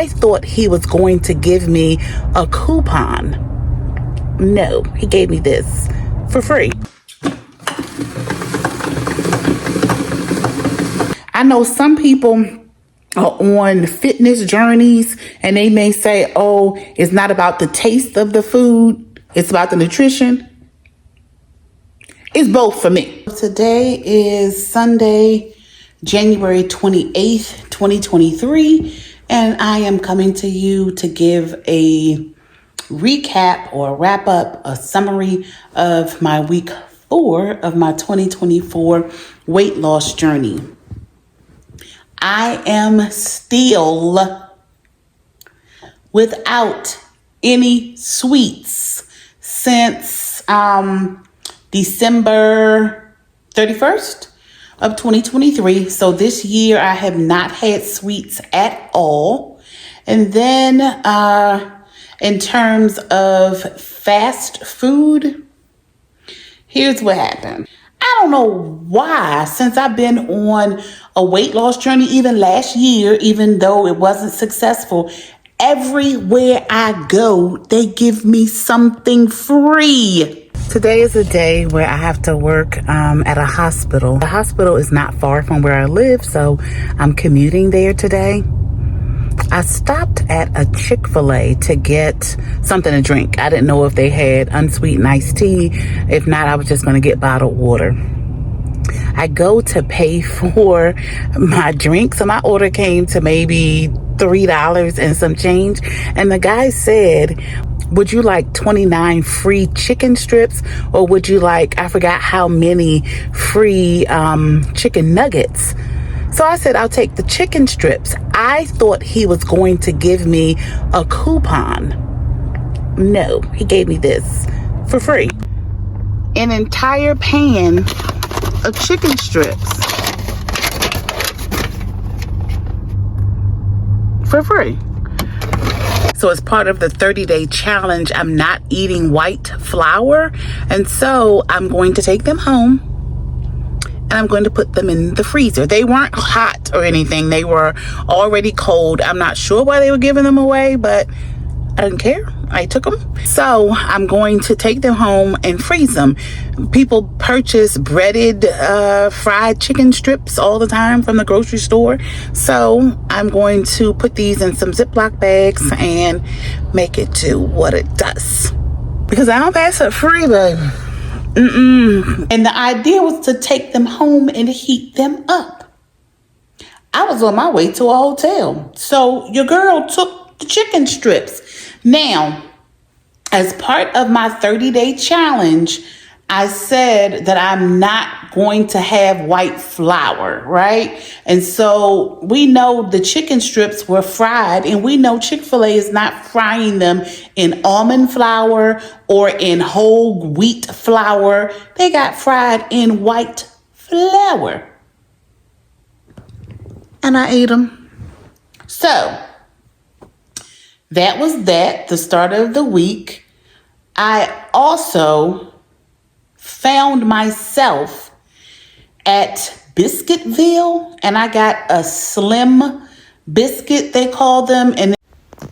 I thought he was going to give me a coupon. No, he gave me this for free. I know some people are on fitness journeys and they may say, oh, it's not about the taste of the food, it's about the nutrition. It's both for me. Today is Sunday, January 28th, 2023, and I am coming to you to give a recap or wrap up, a summary of my week 4 of my 2024 weight loss journey. I am still without any sweets since December 31st of 2023. So this year I have not had sweets at all. And then in terms of fast food, here's what happened. I don't know why, since I've been on a weight loss journey, even last year, even though it wasn't successful, everywhere I go, they give me something free. Today is a day where I have to work at a hospital. The hospital is not far from where I live, so I'm commuting there today. I stopped at a Chick-fil-A to get something to drink. I didn't know if they had unsweetened iced tea. If not, I was just going to get bottled water. I go to pay for my drink. So my order came to maybe $3 and some change. And the guy said, would you like 29 free chicken strips, or would you like, I forgot how many free chicken nuggets? So I said, I'll take the chicken strips. I thought he was going to give me a coupon. No, he gave me this for free. An entire pan of chicken strips for free. So as part of the 30-day challenge, I'm not eating white flour. And so I'm going to take them home. And I'm going to put them in the freezer. They weren't hot or anything. They were already cold. I'm not sure why they were giving them away, but I didn't care. I took them. So I'm going to take them home and freeze them. People purchase breaded fried chicken strips all the time from the grocery store. So I'm going to put these in some Ziploc bags and make it do what it does. Because I don't pass up free, baby. And the idea was to take them home and heat them up. I was on my way to a hotel. So your girl took the chicken strips. Now, as part of my 30-day challenge, I said that I'm not going to have white flour, right? And so we know the chicken strips were fried, and we know Chick-fil-A is not frying them in almond flour or in whole wheat flour. They got fried in white flour. And I ate them. So that was that, the start of the week. I also found myself at Biscuitville, and I got a slim biscuit, they call them, and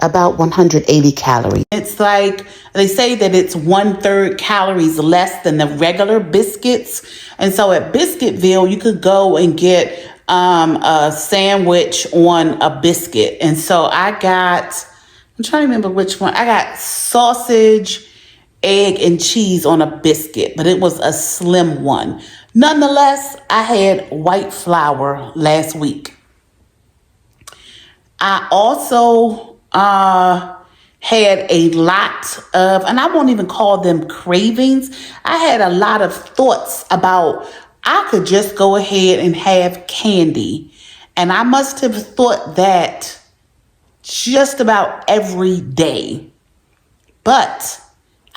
about 180 calories. It's like, they say that it's 1/3 calories less than the regular biscuits. And so at Biscuitville, you could go and get a sandwich on a biscuit. And so I got, I'm trying to remember which one. I got sausage, egg, and cheese on a biscuit, but it was a slim one. Nonetheless, I had white flour last week. I also had a lot of, and I won't even call them cravings. I had a lot of thoughts about I could just go ahead and have candy. And I must have thought that just about every day. But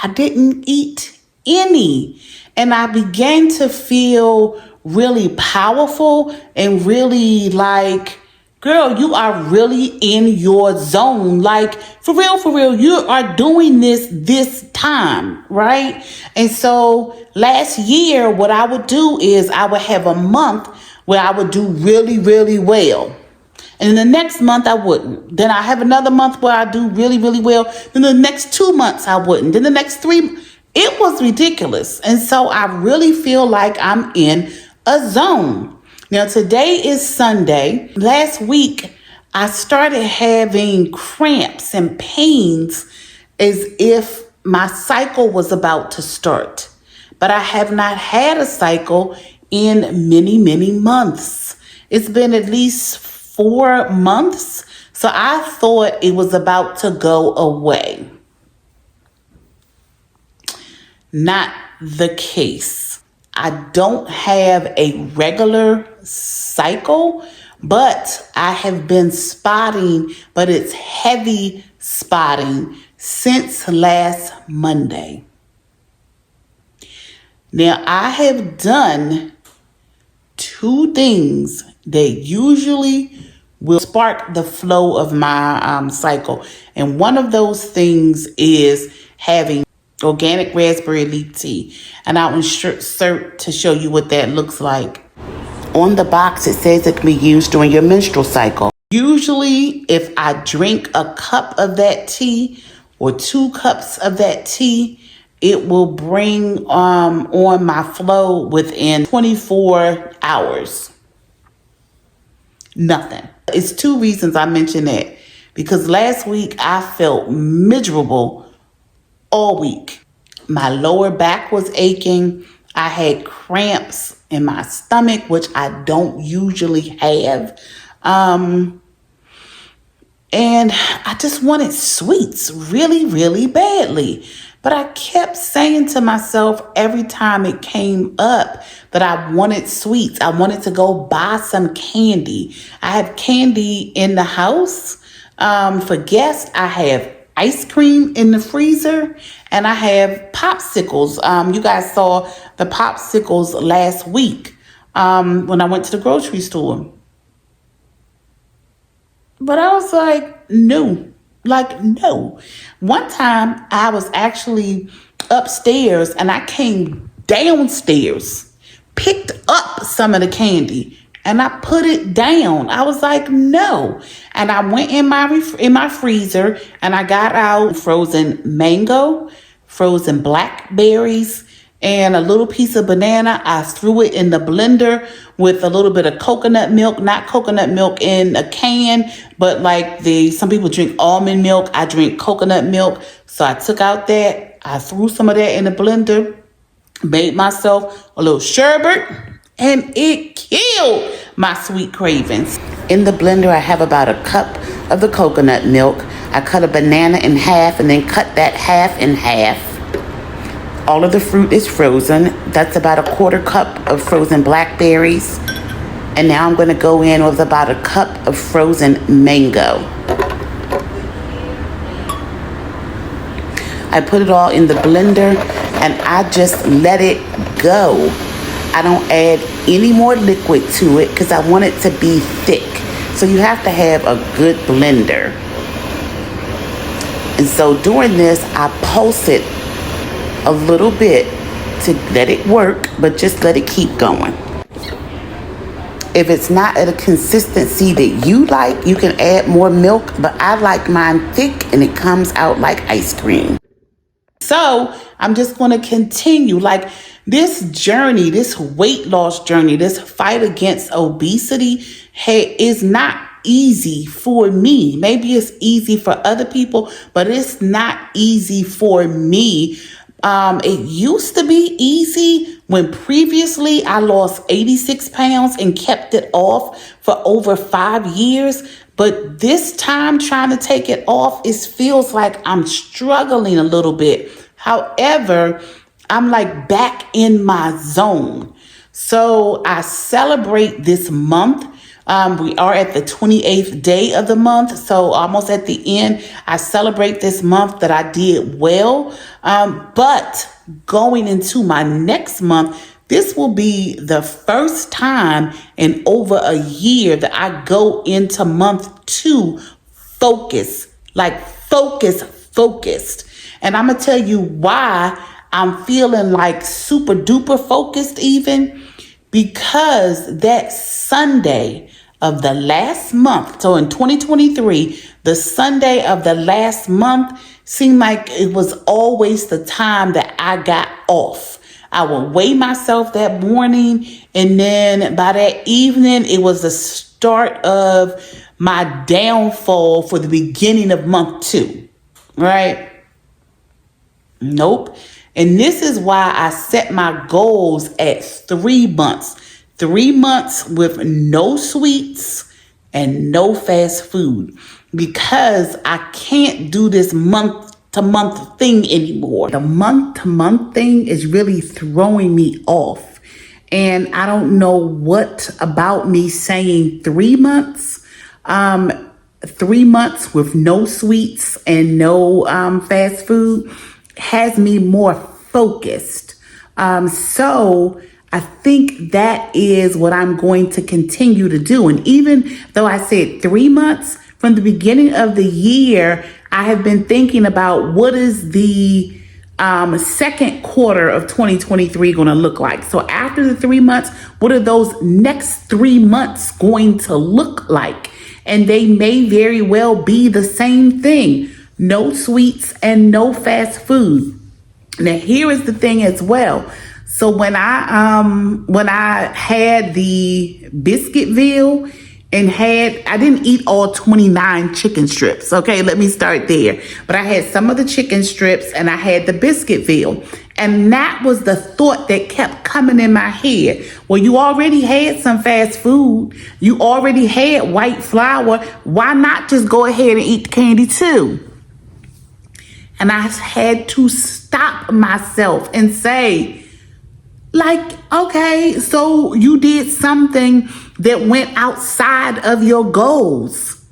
I didn't eat any. And I began to feel really powerful and really like, girl, you are really in your zone. Like, for real, you are doing this time, right? And so last year, what I would do is I would have a month where I would do really, really well. And then the next month I wouldn't. Then I have another month where I do really, really well. Then the next 2 months I wouldn't. Then the next 3, it was ridiculous. And so I really feel like I'm in a zone. Now today is Sunday. Last week I started having cramps and pains as if my cycle was about to start. But I have not had a cycle in many, many months. It's been at least 4 months. So I thought it was about to go away. Not the case. I don't have a regular cycle, but I have been spotting, but it's heavy spotting since last Monday. Now, I have done 2 things that usually will spark the flow of my cycle. And one of those things is having organic raspberry leaf tea. And I'll insert to show you what that looks like. On the box, it says it can be used during your menstrual cycle. Usually, if I drink a cup of that tea or 2 cups of that tea, it will bring on my flow within 24 hours. Nothing. It's 2 reasons I mention that. Because last week I felt miserable all week. My lower back was aching. I had cramps in my stomach, which I don't usually have. And I just wanted sweets really, really badly. But I kept saying to myself every time it came up that I wanted sweets. I wanted to go buy some candy. I have candy in the house. For guests, I have ice cream in the freezer and I have popsicles. You guys saw the popsicles last week when I went to the grocery store. But I was like, no. One time I was actually upstairs and I came downstairs, picked up some of the candy and I put it down. I was like, no. And I went in my freezer and I got out frozen mango, frozen blackberries, and a little piece of banana. I threw it in the blender with a little bit of coconut milk, not coconut milk in a can, but like some people drink almond milk. I drink coconut milk. So I took out that. I threw some of that in the blender, made myself a little sherbet, and it killed my sweet cravings. In the blender, I have about a cup of the coconut milk. I cut a banana in half and then cut that half in half. All of the fruit is frozen. That's about a 1/4 cup of frozen blackberries. And now I'm going to go in with about a cup of frozen mango. I put it all in the blender and I just let it go. I don't add any more liquid to it because I want it to be thick. So you have to have a good blender. And so during this, I pulse it a little bit to let it work, but just let it keep going. If it's not at a consistency that you like, you can add more milk, but I like mine thick and it comes out like ice cream. So I'm just going to continue like this journey, this weight loss journey, this fight against obesity is not easy for me. Maybe it's easy for other people, but it's not easy for me. It used to be easy when previously I lost 86 pounds and kept it off for over 5 years. But this time trying to take it off, it feels like I'm struggling a little bit. However, I'm like back in my zone. So I celebrate this month. We are at the 28th day of the month. So almost at the end, I celebrate this month that I did well. But going into my next month, this will be the first time in over a year that I go into month 2 focused. And I'm going to tell you why I'm feeling like super duper focused even. Because that Sunday of the last month, so in 2023, the Sunday of the last month seemed like it was always the time that I got off. I would weigh myself that morning, and then by that evening, it was the start of my downfall for the beginning of month 2, right? Nope. And this is why I set my goals at 3 months. 3 months with no sweets and no fast food, because I can't do this month to month thing anymore. The month to month thing is really throwing me off. And I don't know what about me saying 3 months. 3 months with no sweets and no fast food has me more focused. So I think that is what I'm going to continue to do. And even though I said 3 months, from the beginning of the year, I have been thinking about what is the second quarter of 2023 going to look like. So after the 3 months, what are those next 3 months going to look like? And they may very well be the same thing. No sweets and no fast food. Now, here is the thing as well. So when I had the Biscuitville and I didn't eat all 29 chicken strips. Okay, let me start there. But I had some of the chicken strips and I had the Biscuitville. And that was the thought that kept coming in my head. Well, you already had some fast food. You already had white flour. Why not just go ahead and eat the candy too? And I had to stop myself and say, like, okay, so you did something that went outside of your goals.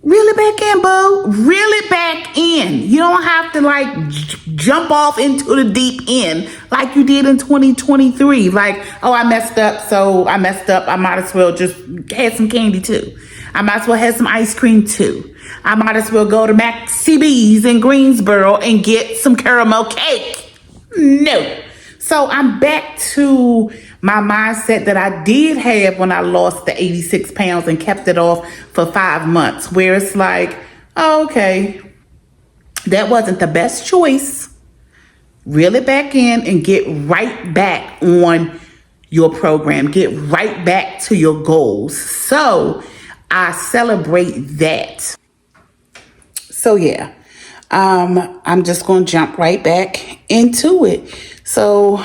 Reel it back in, boo. Reel it back in. You don't have to like jump off into the deep end like you did in 2023. Like, oh, I messed up, so I messed up. I might as well just have some candy too. I might as well have some ice cream too. I might as well go to Maxie B's in Greensboro and get some caramel cake. No. So I'm back to my mindset that I did have when I lost the 86 pounds and kept it off for 5 months, where it's like, oh, okay, that wasn't the best choice. Reel it back in and get right back on your program. Get right back to your goals. So I celebrate that. So yeah, I'm just going to jump right back into it. So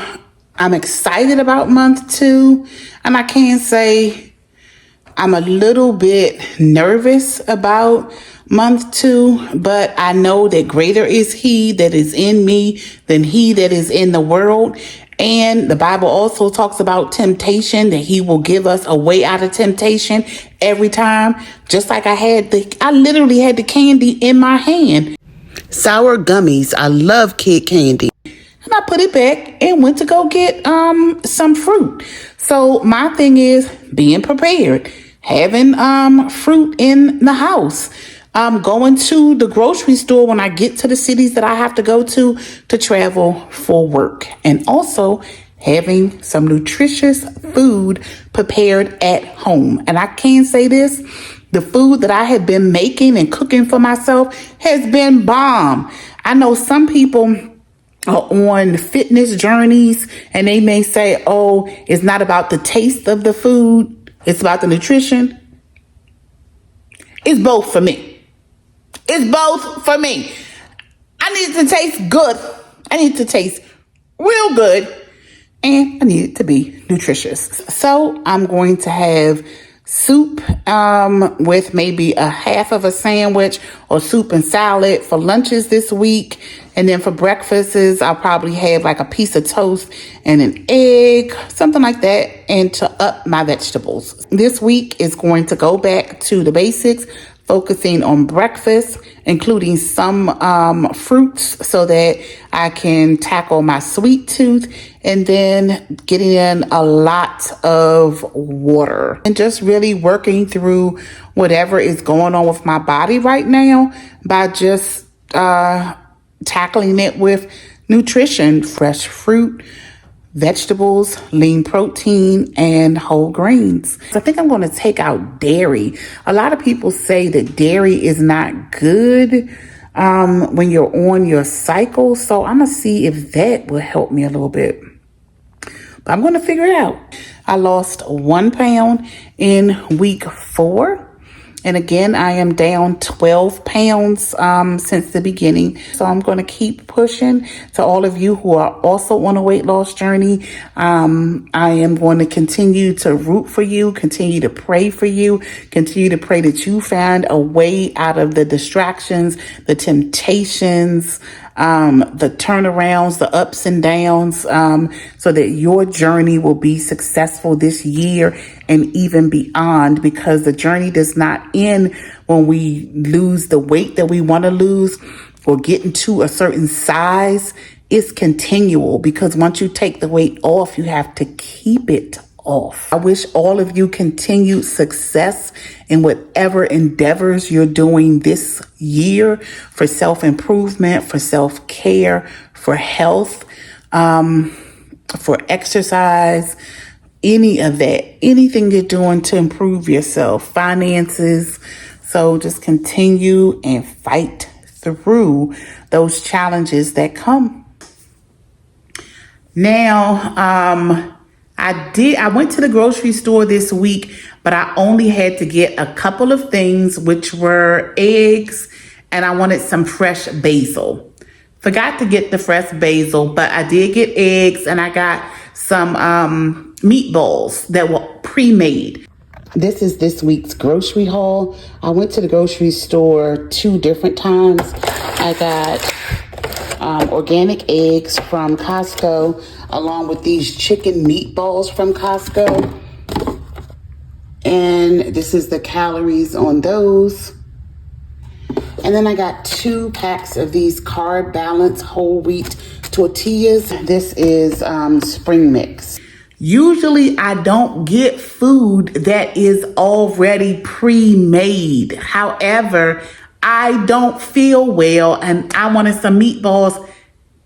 I'm excited about month 2, and I can say I'm a little bit nervous about month 2, but I know that greater is he that is in me than he that is in the world. And the Bible also talks about temptation, that he will give us a way out of temptation every time. Just like I literally had the candy in my hand. Sour gummies. I love kid candy. And I put it back and went to go get some fruit. So my thing is being prepared, having fruit in the house, going to the grocery store when I get to the cities that I have to go to travel for work, and also having some nutritious food prepared at home. And I can say this, the food that I have been making and cooking for myself has been bomb. I know some people are on fitness journeys and they may say, oh, it's not about the taste of the food, it's about the nutrition. It's both for me. It's both for me. I need it to taste good. I need it to taste real good. And I need it to be nutritious. So I'm going to have soup with maybe a half of a sandwich, or soup and salad for lunches this week. And then for breakfasts, I'll probably have like a piece of toast and an egg, something like that, and to up my vegetables. This week is going to go back to the basics, focusing on breakfast, including some fruits so that I can tackle my sweet tooth, and then getting in a lot of water and just really working through whatever is going on with my body right now by just tackling it with nutrition, fresh fruit, vegetables, lean protein, and whole grains. So I think I'm going to take out dairy. A lot of people say that dairy is not good when you're on your cycle. So I'm going to see if that will help me a little bit. But I'm going to figure it out. I lost 1 pound in week 4. And again, I am down 12 pounds since the beginning. So I'm going to keep pushing. To all of you who are also on a weight loss journey, I am going to continue to root for you, continue to pray for you, continue to pray that you find a way out of the distractions, the temptations, the turnarounds, the ups and downs, so that your journey will be successful this year and even beyond, because the journey does not end when we lose the weight that we want to lose or get into a certain size. It's continual, because once you take the weight off, you have to keep it off. I wish all of you continued success in whatever endeavors you're doing this year, for self-improvement, for self-care, for health, for exercise, any of that, anything you're doing to improve yourself, finances. So just continue and fight through those challenges that come. Now, I went to the grocery store this week, but I only had to get a couple of things, which were eggs, and I wanted some fresh basil. Forgot to get the fresh basil, but I did get eggs, and I got some meatballs that were pre-made. This is this week's grocery haul. I went to the grocery store 2 different times. I got organic eggs from Costco, along with these chicken meatballs from Costco. And this is the calories on those. And then I got 2 packs of these Carb Balance whole wheat tortillas. This is spring mix. Usually I don't get food that is already pre-made. However, I don't feel well and I wanted some meatballs.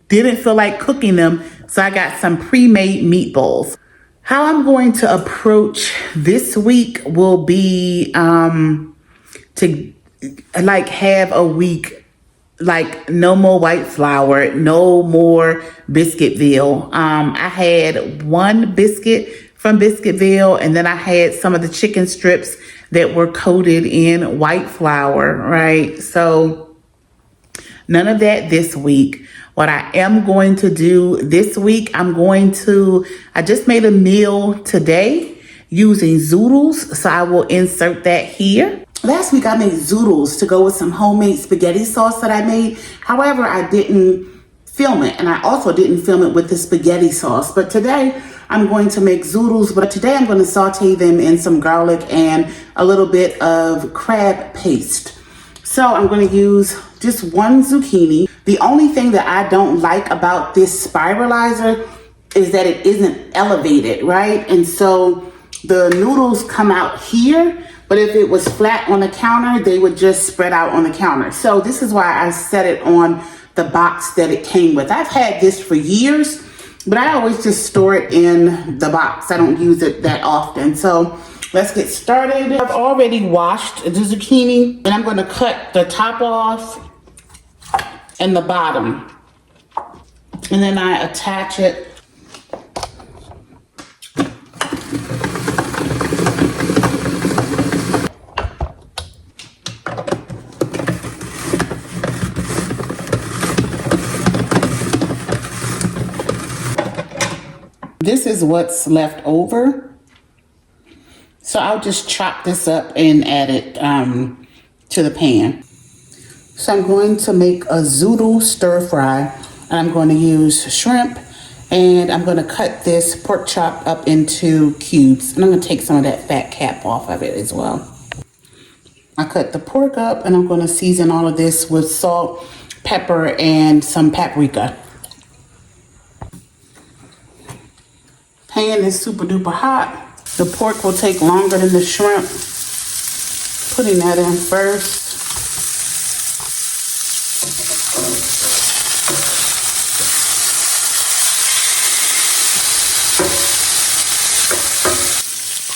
Didn't feel like cooking them, so I got some pre-made meatballs. How I'm going to approach this week will be to have a week no more white flour, no more Biscuitville. I had 1 biscuit from Biscuitville, and then I had some of the chicken strips that were coated in white flour, right? So none of that this week. What I am going to do this week, I just made a meal today using zoodles, so I will insert that here. Last week I made zoodles to go with some homemade spaghetti sauce that I made. However, I didn't film it, and I also didn't film it with the spaghetti sauce. But today I'm going to make zoodles, but today I'm going to saute them in some garlic and a little bit of crab paste. So I'm going to use just 1 zucchini. The only thing that I don't like about this spiralizer is that it isn't elevated, right? And so the noodles come out here, but if it was flat on the counter, they would just spread out on the counter. So this is why I set it on the box that it came with. I've had this for years, but I always just store it in the box. I don't use it that often. So let's get started. I've already washed the zucchini, and I'm going to cut the top off and the bottom. And then I attach it. This is what's left over. So I'll just chop this up and add it to the pan. So I'm going to make a zoodle stir fry, and I'm going to use shrimp, and I'm going to cut this pork chop up into cubes, and I'm going to take some of that fat cap off of it as well. I cut the pork up, and I'm going to season all of this with salt, pepper, and some paprika. Pan is super duper hot. The pork will take longer than the shrimp. Putting that in first.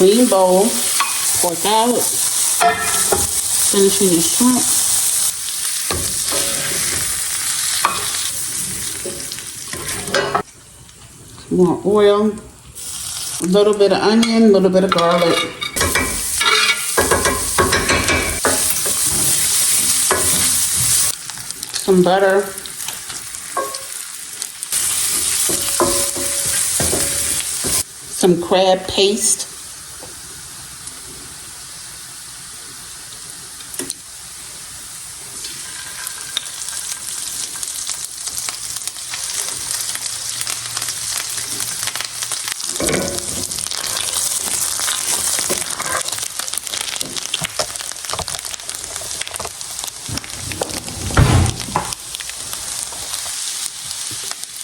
clean bowl. Pork out. Finishing the shrimp. More oil. A little bit of onion, a little bit of garlic. Some butter. Some crab paste.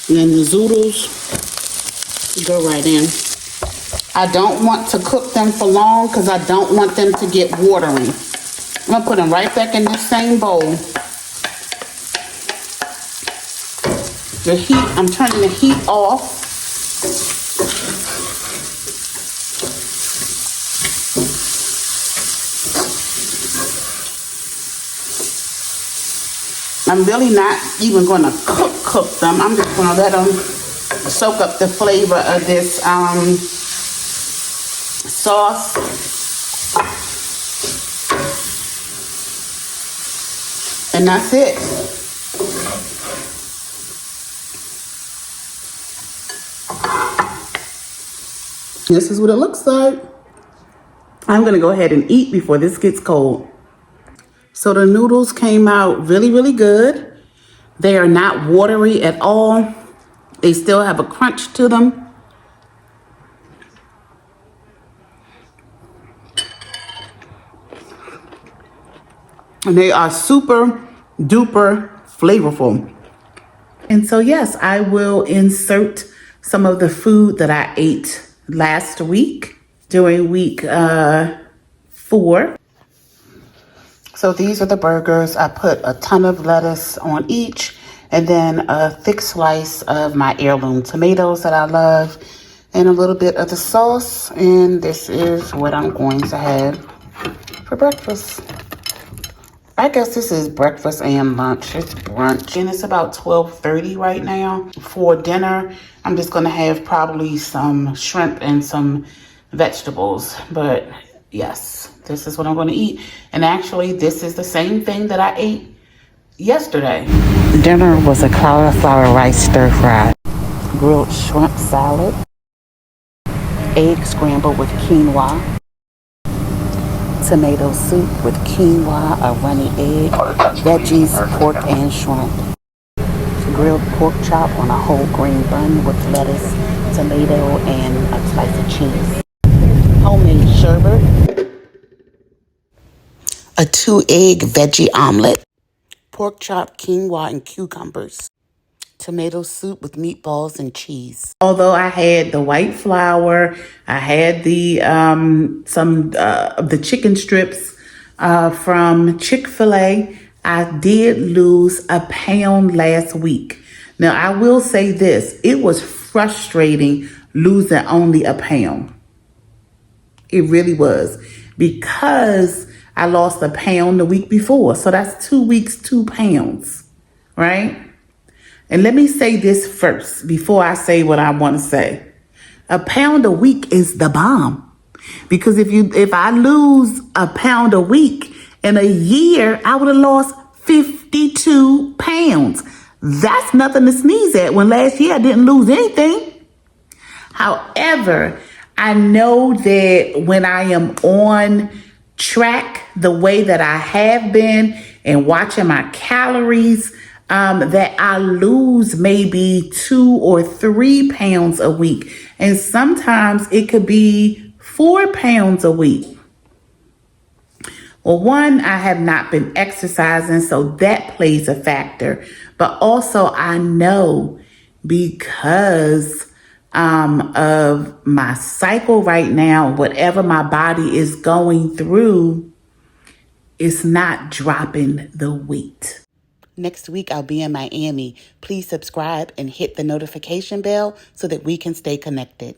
And then the zoodles go right in. I don't want to cook them for long because I don't want them to get watery. I'm going to put them right back in this same bowl. The heat, I'm turning the heat off. I'm really not even going to cook them. I'm just going to let them soak up the flavor of this sauce. And that's it. This is what it looks like. I'm going to go ahead and eat before this gets cold. So the noodles came out really, really good. They are not watery at all. They still have a crunch to them. And they are super duper flavorful. And so, yes, I will insert some of the food that I ate last week during week 4. So these are the burgers. I put a ton of lettuce on each and then a thick slice of my heirloom tomatoes that I love and a little bit of the sauce. And this is what I'm going to have for breakfast. I guess this is breakfast and lunch. It's brunch. And it's about 12:30 right now. For dinner, I'm just going to have probably some shrimp and some vegetables. But yes, this is what I'm going to eat. And actually, this is the same thing that I ate yesterday. Dinner was a cauliflower rice stir fry, grilled shrimp salad, egg scrambled with quinoa, tomato soup with quinoa, a runny egg, veggies, pork and shrimp, grilled pork chop on a whole grain bun with lettuce, tomato, and a slice of cheese, homemade sherbet, a 2-egg veggie omelet, pork chop, quinoa, and cucumbers, tomato soup with meatballs and cheese. Although I had the white flour, I had the some of the chicken strips from Chick-fil-A. I did lose a pound last week. Now I will say this, it was frustrating losing only a pound. It really was, because I lost a pound the week before. So that's 2 weeks, 2 pounds, right? And let me say this first before I say what I want to say. A pound a week is the bomb. Because if I lose a pound a week in a year, I would have lost 52 pounds. That's nothing to sneeze at when last year I didn't lose anything. However, I know that when I am on track the way that I have been and watching my calories, that I lose maybe 2 or 3 pounds a week. And sometimes it could be 4 pounds a week. Well, one, I have not been exercising, so that plays a factor. But also I know because of my cycle right now, whatever my body is going through, it's not dropping the weight. Next week, I'll be in Miami. Please subscribe and hit the notification bell so that we can stay connected.